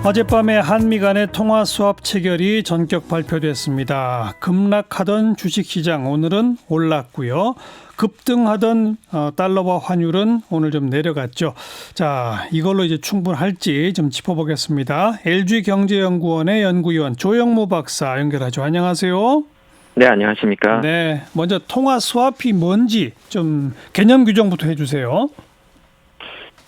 어젯밤에 한미 간의 통화 수합 체결이 전격 발표됐습니다. 급락하던 주식시장 오늘은 올랐고요. 급등하던 달러와 환율은 오늘 좀 내려갔죠. 자, 이걸로 이제 충분할지 좀 짚어보겠습니다. LG경제연구원의 연구위원 조영무 박사 연결하죠. 안녕하세요. 네, 안녕하십니까. 네, 먼저 통화 수합이 뭔지 좀 개념 규정부터 해주세요.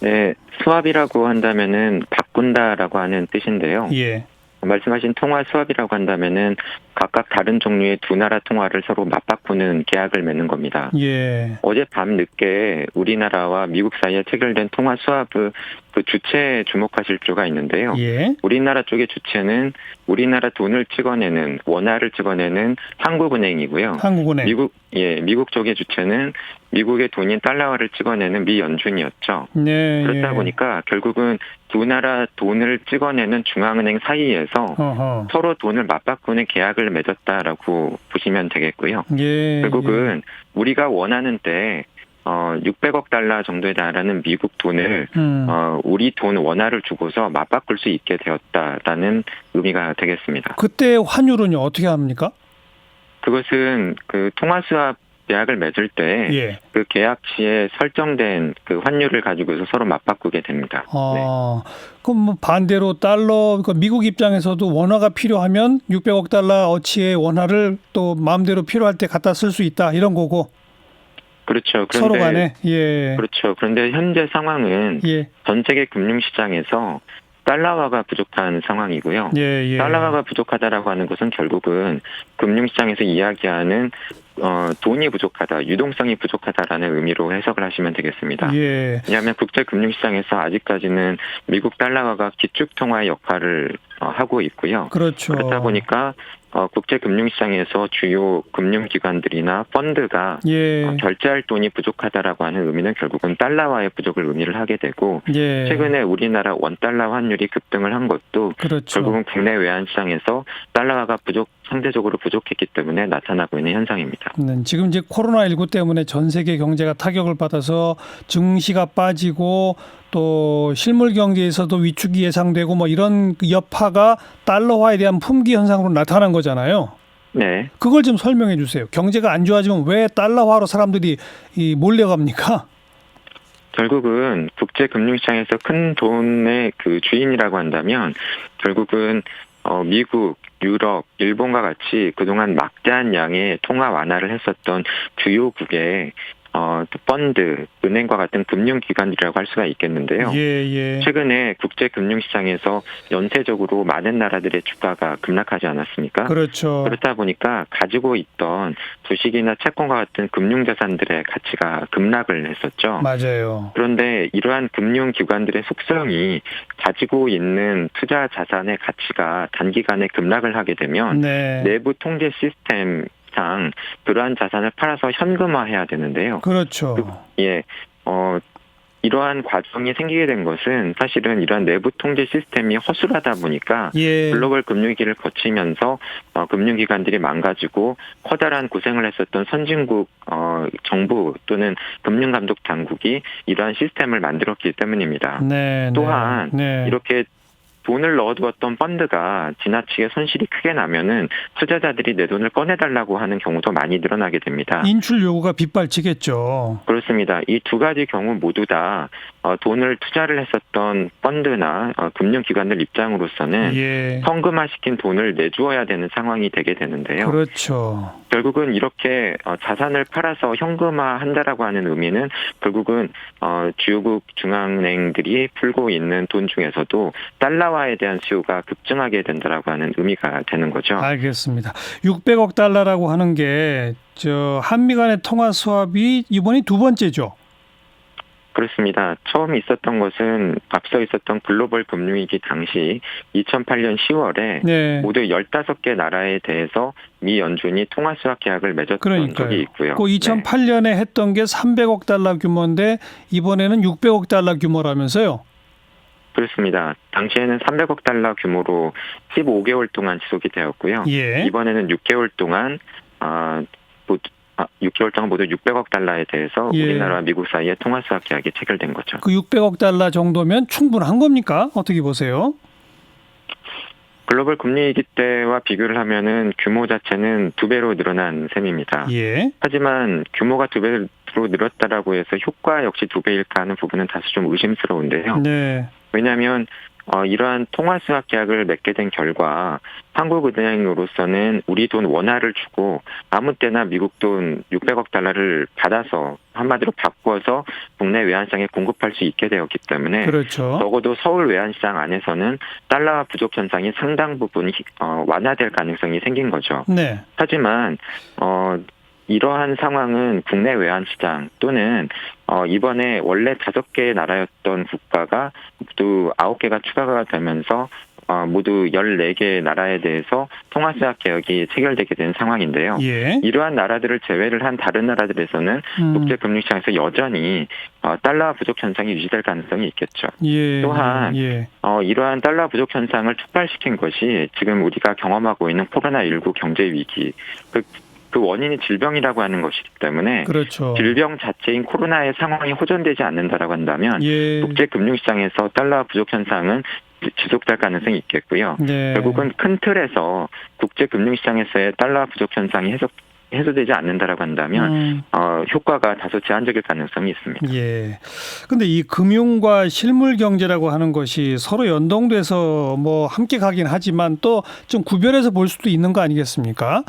네, 수합이라고 한다면은 바꾼다라고 하는 뜻인데요. 예. 말씀하신 통화 수합이라고 한다면은 각각 다른 종류의 두 나라 통화를 서로 맞바꾸는 계약을 맺는 겁니다. 예. 어제 밤 늦게 우리나라와 미국 사이에 체결된 통화 수합의 그 주체에 주목하실 필요가 있는데요. 예. 우리나라 쪽의 주체는 우리나라 돈을 찍어내는 원화를 찍어내는 한국은행이고요. 한국은행. 미국 쪽의 주체는 미국의 돈인 달러화를 찍어내는 미 연준이었죠. 네. 그렇다 보니까 결국은 두 나라 돈을 찍어내는 중앙은행 사이에서 서로 돈을 맞바꾸는 계약을 맺었다라고 보시면 되겠고요. 예. 결국은 우리가 원하는 때 600억 달러 정도에 달하는 미국 돈을 우리 돈 원화를 주고서 맞바꿀 수 있게 되었다라는 의미가 되겠습니다. 그때 환율은요 어떻게 합니까? 그것은 그 통화 수합 계약을 맺을 때 그 계약 시에 설정된 그 환율을 가지고서 서로 맞바꾸게 됩니다. 그럼 뭐 반대로 달러, 그러니까 미국 입장에서도 원화가 필요하면 600억 달러 어치의 원화를 또 마음대로 필요할 때 갖다 쓸 수 있다 이런 거고. 그렇죠. 그런데 서로 간에. 예. 그렇죠. 그런데 현재 상황은 전 세계 금융시장에서 달러화가 부족한 상황이고요. 달러화가 부족하다라고 하는 것은 결국은 금융시장에서 이야기하는 돈이 부족하다, 유동성이 부족하다라는 의미로 해석을 하시면 되겠습니다. 왜냐하면 국제 금융시장에서 아직까지는 미국 달러화가 기축통화의 역할을 하고 있고요. 그렇죠. 그렇다 보니까 국제 금융시장에서 주요 금융기관들이나 펀드가 결제할 돈이 부족하다라고 하는 의미는 결국은 달러화의 부족을 의미를 하게 되고 최근에 우리나라 원달러 환율이 급등을 한 것도 결국은 국내 외환시장에서 달러화가 상대적으로 부족했기 때문에 나타나고 있는 현상입니다. 지금 이제 코로나19 때문에 전 세계 경제가 타격을 받아서 증시가 빠지고 또 실물 경제에서도 위축이 예상되고 뭐 이런 여파가 달러화에 대한 품귀 현상으로 나타난 거잖아요. 네. 그걸 좀 설명해 주세요. 경제가 안 좋아지면 왜 달러화로 사람들이 몰려갑니까? 결국은 국제 금융시장에서 큰 돈의 그 주인이라고 한다면 결국은 미국, 유럽, 일본과 같이 그동안 막대한 양의 통화 완화를 했었던 주요국의 펀드, 은행과 같은 금융기관이라고 할 수가 있겠는데요. 최근에 국제 금융시장에서 연쇄적으로 많은 나라들의 주가가 급락하지 않았습니까? 그렇죠. 그렇다 보니까 가지고 있던 주식이나 채권과 같은 금융자산들의 가치가 급락을 했었죠. 맞아요. 그런데 이러한 금융기관들의 속성이 가지고 있는 투자 자산의 가치가 단기간에 급락을 하게 되면 내부 통제 시스템 그러한 자산을 팔아서 현금화해야 되는데요. 그렇죠. 이러한 과정이 생기게 된 것은 사실은 이러한 내부 통제 시스템이 허술하다 보니까 글로벌 금융위기를 거치면서 금융기관들이 망가지고 커다란 고생을 했었던 선진국 정부 또는 금융감독 당국이 이러한 시스템을 만들었기 때문입니다. 또한 이렇게 돈을 넣어두었던 펀드가 지나치게 손실이 크게 나면은 투자자들이 내 돈을 꺼내달라고 하는 경우도 많이 늘어나게 됩니다. 인출 요구가 빗발치겠죠. 그렇습니다. 이 두 가지 경우 모두 다 돈을 투자를 했었던 펀드나 금융기관들 입장으로서는 현금화시킨 돈을 내주어야 되는 상황이 되게 되는데요. 그렇죠. 결국은 이렇게 자산을 팔아서 현금화한다라고 하는 의미는 결국은 주요국 중앙은행들이 풀고 있는 돈 중에서도 달러화에 대한 수요가 급증하게 된다라고 하는 의미가 되는 거죠. 알겠습니다. 600억 달러라고 하는 게 한미 간의 통화 수합이 이번이 두 번째죠. 그렇습니다. 처음 있었던 것은 앞서 있었던 글로벌 금융위기 당시 2008년 10월에 모두 15개 나라에 대해서 미 연준이 통화 수합 계약을 맺었던 적이 있고요. 그 2008년에 했던 게 300억 달러 규모인데 이번에는 600억 달러 규모라면서요? 그렇습니다. 당시에는 300억 달러 규모로 15개월 동안 지속이 되었고요. 이번에는 6개월 동안 6개월 동안 모두 600억 달러에 대해서 우리나라와 미국 사이에 통화 수합 계약이 체결된 거죠. 그 600억 달러 정도면 충분한 겁니까? 어떻게 보세요? 글로벌 금리위기 때와 비교를 하면은 규모 자체는 2배로 늘어난 셈입니다. 예. 하지만 규모가 2배로 늘었다라고 해서 효과 역시 2배일까 하는 부분은 다소 좀 의심스러운데요. 네. 왜냐하면 이러한 통화수합 계약을 맺게 된 결과 한국은행으로서는 우리 돈 원화를 주고 아무 때나 미국 돈 600억 달러를 받아서 한마디로 바꿔서 국내 외환시장에 공급할 수 있게 되었기 때문에 그렇죠. 적어도 서울 외환시장 안에서는 달러 부족 현상이 상당 부분 완화될 가능성이 생긴 거죠. 네. 하지만 이러한 상황은 국내 외환시장 또는 이번에 원래 5개의 나라였던 국가가 모두 9개가 추가가 되면서 모두 14개의 나라에 대해서 통화수합 개혁이 체결되게 된 상황인데요. 예. 이러한 나라들을 제외를 한 다른 나라들에서는 국제금융시장에서 여전히 달러 부족 현상이 유지될 가능성이 있겠죠. 예. 또한 예. 이러한 달러 부족 현상을 촉발시킨 것이 지금 우리가 경험하고 있는 코로나19 경제 위기, 그 원인이 질병이라고 하는 것이기 때문에 그렇죠. 질병 자체인 코로나의 상황이 호전되지 않는다라고 한다면 예. 국제금융시장에서 달러 부족 현상은 지속될 가능성이 있겠고요. 네. 결국은 큰 틀에서 국제금융시장에서의 달러 부족 현상이 해소되지 않는다라고 한다면 효과가 다소 제한적일 가능성이 있습니다. 예. 근데 이 금융과 실물 경제라고 하는 것이 서로 연동돼서 뭐 함께 가긴 하지만 또 좀 구별해서 볼 수도 있는 거 아니겠습니까?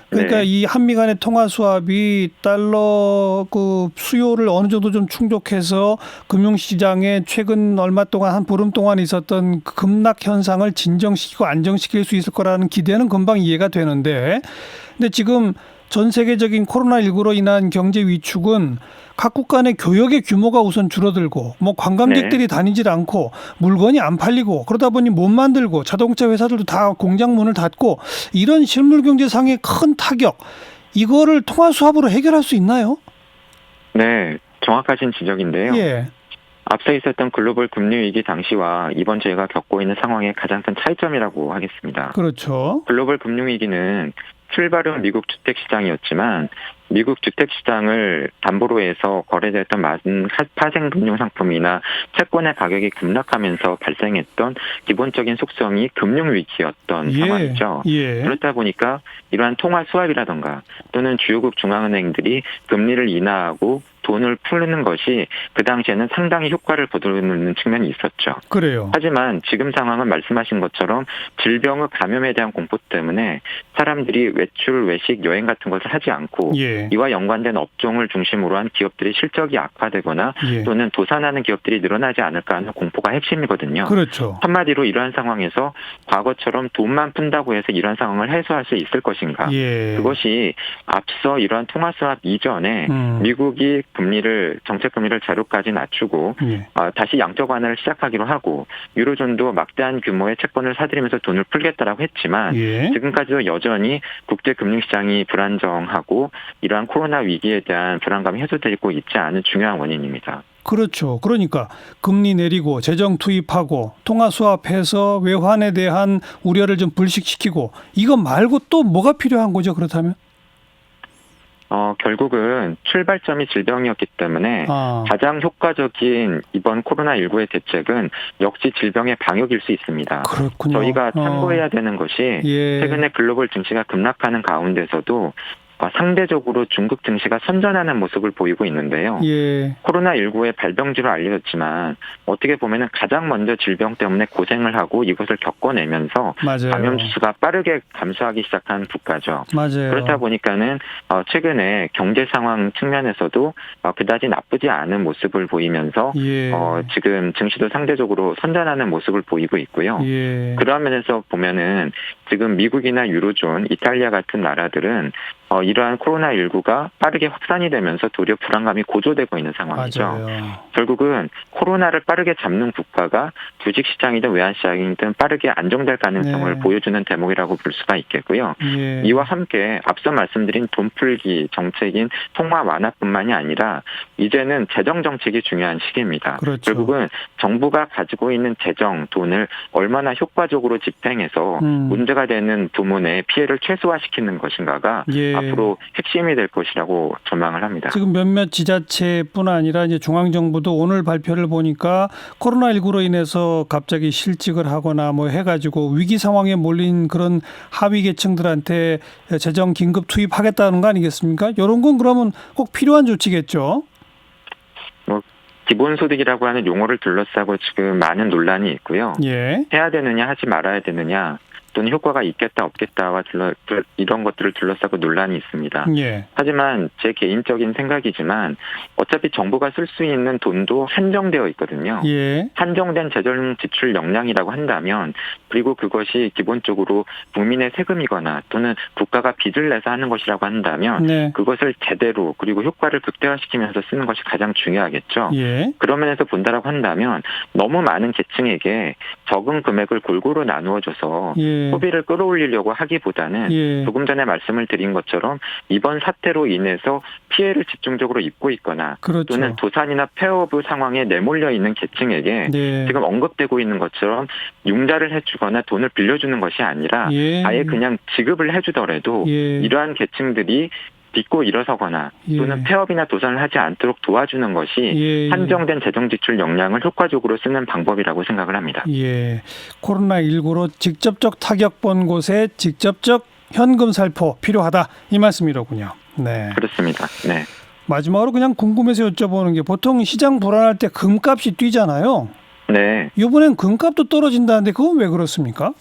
그러니까 네. 이 한미 간의 통화 수합이 달러 그 수요를 어느 정도 좀 충족해서 금융시장에 최근 얼마 동안 한 보름 동안 있었던 급락 현상을 진정시키고 안정시킬 수 있을 거라는 기대는 금방 이해가 되는데, 근데 지금 전 세계적인 코로나19로 인한 경제 위축은 각국 간의 교역의 규모가 우선 줄어들고 뭐 관광객들이 네. 다니질 않고 물건이 안 팔리고 그러다 보니 못 만들고 자동차 회사들도 다 공장 문을 닫고 이런 실물 경제상의 큰 타격, 이거를 통화 수합으로 해결할 수 있나요? 네, 정확하신 지적인데요. 예. 앞서 있었던 글로벌 금융위기 당시와 이번 저희가 겪고 있는 상황의 가장 큰 차이점이라고 하겠습니다. 그렇죠. 글로벌 금융위기는 출발은 미국 주택시장이었지만 미국 주택시장을 담보로 해서 거래됐던 많은 파생금융상품이나 채권의 가격이 급락하면서 발생했던 기본적인 속성이 금융위기였던 상황이죠. 예. 그렇다 보니까 이러한 통화 수합이라던가 또는 주요국 중앙은행들이 금리를 인하하고 돈을 풀는 것이 그 당시에는 상당히 효과를 거두는 측면이 있었죠. 그래요. 하지만 지금 상황은 말씀하신 것처럼 질병의 감염에 대한 공포 때문에 사람들이 외출, 외식, 여행 같은 것을 하지 않고 예. 이와 연관된 업종을 중심으로 한 기업들이 실적이 악화되거나 예. 또는 도산하는 기업들이 늘어나지 않을까 하는 공포가 핵심이거든요. 그렇죠. 한마디로 이러한 상황에서 과거처럼 돈만 푼다고 해서 이러한 상황을 해소할 수 있을 것인가. 예. 그것이 앞서 이러한 통화수합 이전에 미국이 정책 금리를 제로까지 낮추고 예. 다시 양적 완화를 시작하기로 하고 유로존도 막대한 규모의 채권을 사들이면서 돈을 풀겠다라고 했지만 예. 지금까지도 여전히 국제 금융시장이 불안정하고 이러한 코로나 위기에 대한 불안감이 해소되고 있지 않은 중요한 원인입니다. 그렇죠. 그러니까 금리 내리고 재정 투입하고 통화 수합해서 외환에 대한 우려를 좀 불식시키고 이거 말고 또 뭐가 필요한 거죠, 그렇다면? 결국은 출발점이 질병이었기 때문에 가장 효과적인 이번 코로나19의 대책은 역시 질병의 방역일 수 있습니다. 그렇군요. 저희가 참고해야 되는 것이 최근에 글로벌 증시가 급락하는 가운데서도 상대적으로 중국 증시가 선전하는 모습을 보이고 있는데요. 예. 코로나19의 발병지로 알려졌지만 어떻게 보면 가장 먼저 질병 때문에 고생을 하고 이것을 겪어내면서 맞아요. 감염 지수가 빠르게 감소하기 시작한 국가죠. 맞아요. 그렇다 보니까는 최근에 경제 상황 측면에서도 그다지 나쁘지 않은 모습을 보이면서 지금 증시도 상대적으로 선전하는 모습을 보이고 있고요. 그런 면에서 보면은 지금 미국이나 유로존, 이탈리아 같은 나라들은 이러한 코로나19가 빠르게 확산이 되면서 도리어 불안감이 고조되고 있는 상황이죠. 맞아요. 결국은 코로나를 빠르게 잡는 국가가 주식시장이든 외환시장이든 빠르게 안정될 가능성을 보여주는 대목이라고 볼 수가 있겠고요. 이와 함께 앞서 말씀드린 돈풀기 정책인 통화 완화뿐만이 아니라 이제는 재정 정책이 중요한 시기입니다. 그렇죠. 결국은 정부가 가지고 있는 재정, 돈을 얼마나 효과적으로 집행해서 문제가 되는 부문의 피해를 최소화시키는 것인가가 앞으로 핵심이 될 것이라고 전망을 합니다. 지금 몇몇 지자체뿐 아니라 이제 중앙정부도 오늘 발표를 보니까 코로나19로 인해서 갑자기 실직을 하거나 뭐 해가지고 위기 상황에 몰린 그런 하위 계층들한테 재정 긴급 투입하겠다는 거 아니겠습니까? 이런 건 그러면 꼭 필요한 조치겠죠. 뭐 기본소득이라고 하는 용어를 둘러싸고 지금 많은 논란이 있고요. 예. 해야 되느냐 하지 말아야 되느냐 또는 효과가 있겠다 없겠다와 이런 것들을 둘러싸고 논란이 있습니다. 예. 하지만 제 개인적인 생각이지만 어차피 정부가 쓸 수 있는 돈도 한정되어 있거든요. 예. 한정된 재정 지출 역량이라고 한다면 그리고 그것이 기본적으로 국민의 세금이거나 또는 국가가 빚을 내서 하는 것이라고 한다면 네. 그것을 제대로 그리고 효과를 극대화시키면서 쓰는 것이 가장 중요하겠죠. 예. 그런 면에서 본다라고 한다면 너무 많은 계층에게 적은 금액을 골고루 나누어줘서 예. 소비를 끌어올리려고 하기보다는 예. 조금 전에 말씀을 드린 것처럼 이번 사태로 인해서 피해를 집중적으로 입고 있거나 그렇죠. 또는 도산이나 폐업의 상황에 내몰려 있는 계층에게 네. 지금 언급되고 있는 것처럼 융자를 해주거나 돈을 빌려주는 것이 아니라 예. 아예 그냥 지급을 해주더라도 예. 이러한 계층들이 딛고 일어서거나 예. 또는 폐업이나 도산을 하지 않도록 도와주는 것이 예. 한정된 재정 지출 역량을 효과적으로 쓰는 방법이라고 생각을 합니다. 예. 코로나19로 직접적 타격 본 곳에 직접적 현금 살포 필요하다. 이 말씀이로군요. 네. 그렇습니다. 네. 마지막으로 그냥 궁금해서 여쭤보는 게 보통 시장 불안할 때 금값이 뛰잖아요. 네. 이번엔 금값도 떨어진다는데 그건 왜 그렇습니까?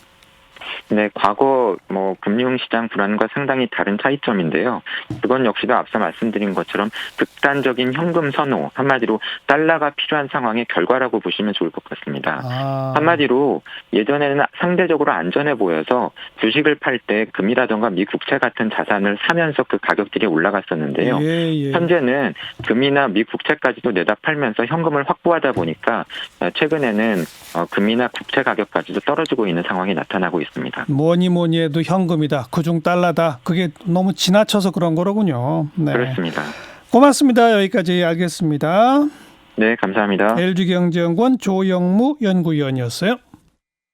네, 과거 금융시장 불안과 상당히 다른 차이점인데요. 그건 역시도 앞서 말씀드린 것처럼 극단적인 현금 선호, 한마디로 달러가 필요한 상황의 결과라고 보시면 좋을 것 같습니다. 한마디로 예전에는 상대적으로 안전해 보여서 주식을 팔 때 금이라던가 미 국채 같은 자산을 사면서 그 가격들이 올라갔었는데요. 예. 현재는 금이나 미 국채까지도 내다 팔면서 현금을 확보하다 보니까 최근에는 금이나 국채 가격까지도 떨어지고 있는 상황이 나타나고 있습니다. 뭐니 해도 현금이다. 그중 달러다. 그게 너무 지나쳐서 그런 거로군요. 네. 그렇습니다. 고맙습니다. 여기까지 알겠습니다. 네, 감사합니다. LG경제연구원 조영무 연구위원이었어요.